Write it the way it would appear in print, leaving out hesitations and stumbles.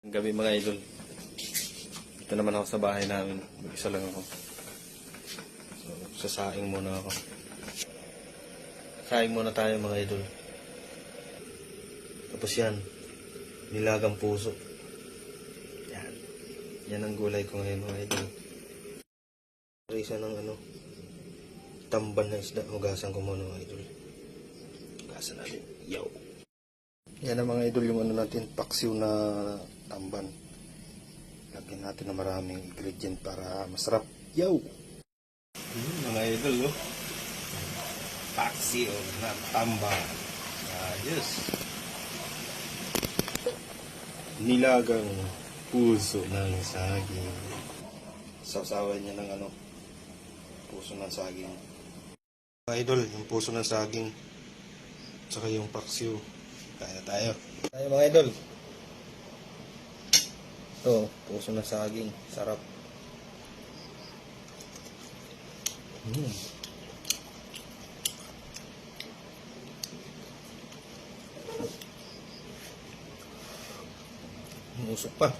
Gabi mga idol. Ito naman ako sa bahay namin. Mag-isa lang ako. So, sasaing muna ako. Saing muna tayo mga idol. Tapos yan. Nilagang puso. Yan. Yan ang gulay ko ngayon mga idol. Isa ng tamban na isda. Hugasan ko muna mga idol. Hugasan natin. Yo! Yan ang mga idol yung natin. Paksiw na tamban. Lagyan natin ng maraming ingredient para masarap. Yo! Mga idol, oh. Paksiw na tamban. Ayos. Nilagang puso ng saging. Sausawan niya ng puso ng saging. Mga idol, yung puso ng saging. Tsaka yung paksiw. Kaya tayo. Tayo mga idol. Ito, puso ng saging. Sarap. Usok pa.